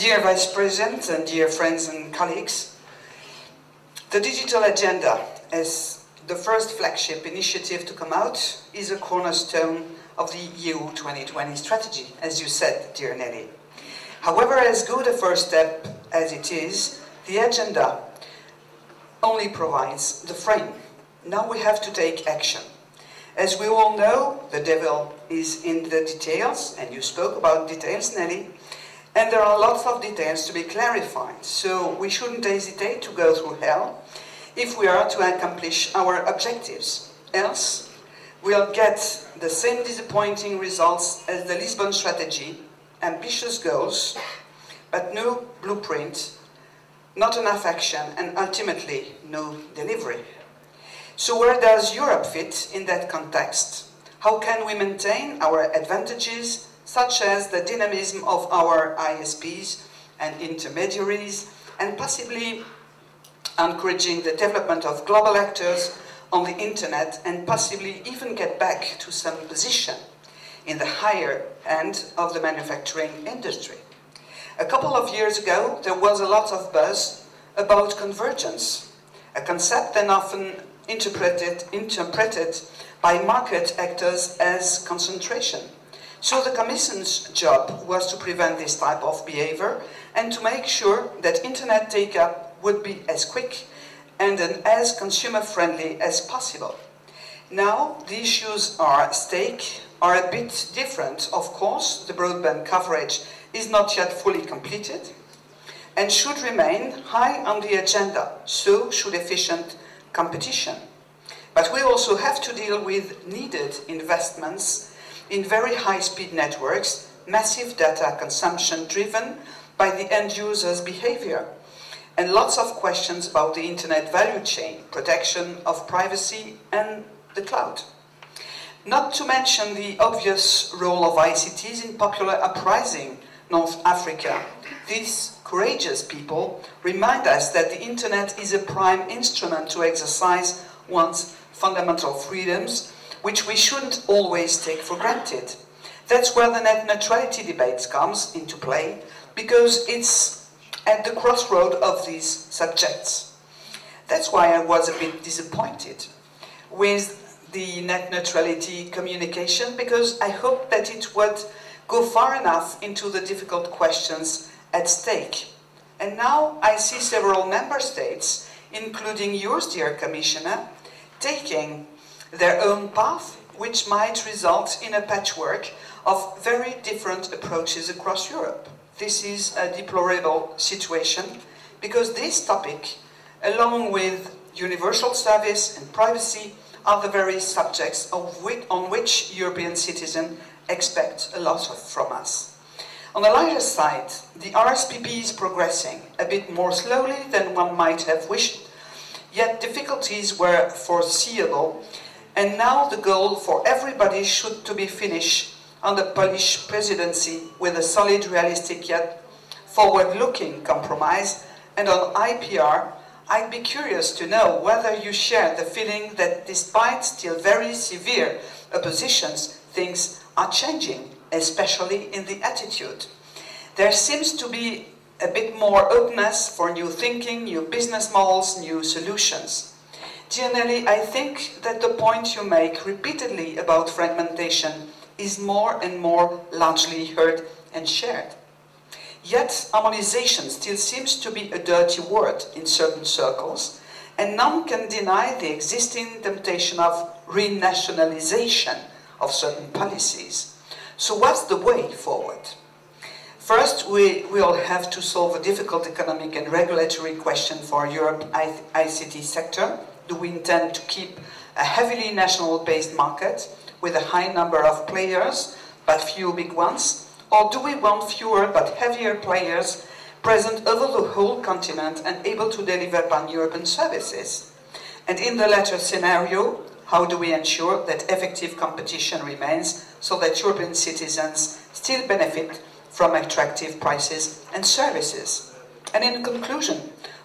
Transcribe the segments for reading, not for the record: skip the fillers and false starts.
Dear Vice President and dear friends and colleagues, the digital agenda, as the first flagship initiative to come out, is a cornerstone of the EU 2020 strategy, as you said, dear Neelie. However, as good a first step as it is, the agenda only provides the frame. Now we have to take action. As we all know, the devil is in the details, and you spoke about details, Neelie, and there are lots of details to be clarified, so we shouldn't hesitate to go through hell if we are to accomplish our objectives. Else, we'll get the same disappointing results as the Lisbon strategy, ambitious goals, but no blueprint, not enough action, and ultimately no delivery. So where does Europe fit in that context? How can we maintain our advantages, such as the dynamism of our ISPs and intermediaries, and possibly encouraging the development of global actors on the internet, and possibly even get back to some position in the higher end of the manufacturing industry? A couple of years ago, there was a lot of buzz about convergence, a concept then often interpreted by market actors as concentration. So the Commission's job was to prevent this type of behavior and to make sure that internet take-up would be as quick and as consumer-friendly as possible. Now, the issues at stake are a bit different. Of course, the broadband coverage is not yet fully completed and should remain high on the agenda, so should efficient competition. But we also have to deal with needed investments in very high-speed networks, massive data consumption driven by the end user's behavior, and lots of questions about the internet value chain, protection of privacy and the cloud. Not to mention the obvious role of ICTs in popular uprising North Africa. These courageous people remind us that the internet is a prime instrument to exercise one's fundamental freedoms, which we shouldn't always take for granted. That's where the net neutrality debate comes into play, because it's at the crossroad of these subjects. That's why I was a bit disappointed with the net neutrality communication, because I hoped that it would go far enough into the difficult questions at stake. And now I see several member states, including yours, dear Commissioner, taking their own path, which might result in a patchwork of very different approaches across Europe. This is a deplorable situation, because this topic, along with universal service and privacy, are the very subjects on which European citizens expect a lot from us. On the lighter side, the RSPP is progressing a bit more slowly than one might have wished, yet difficulties were foreseeable, and now the goal for everybody should to be finished on the Polish presidency with a solid, realistic yet forward-looking compromise. And on IPR, I'd be curious to know whether you share the feeling that despite still very severe oppositions, things are changing, especially in the attitude. There seems to be a bit more openness for new thinking, new business models, new solutions. Dear Neelie, I think that the point you make repeatedly about fragmentation is more and more largely heard and shared. Yet harmonization still seems to be a dirty word in certain circles, and none can deny the existing temptation of renationalization of certain policies. So what's the way forward? First, we will have to solve a difficult economic and regulatory question for Europe's ICT sector. Do we intend to keep a heavily national-based market with a high number of players, but few big ones? Or do we want fewer but heavier players present over the whole continent and able to deliver pan-European services? And in the latter scenario, how do we ensure that effective competition remains so that European citizens still benefit from attractive prices and services? And in conclusion,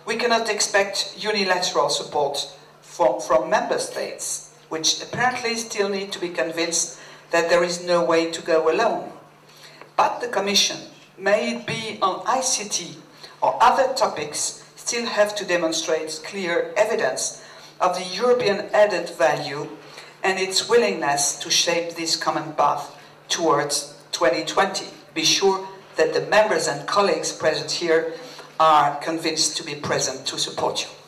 we cannot expect unilateral support from member states, which apparently still need to be convinced that there is no way to go alone. But the Commission, may it be policy on ICT or other topics still have to demonstrate clear evidence of the European added value and its willingness to shape this common path towards 2020. Be sure that the members and colleagues present here are convinced to be present to support you.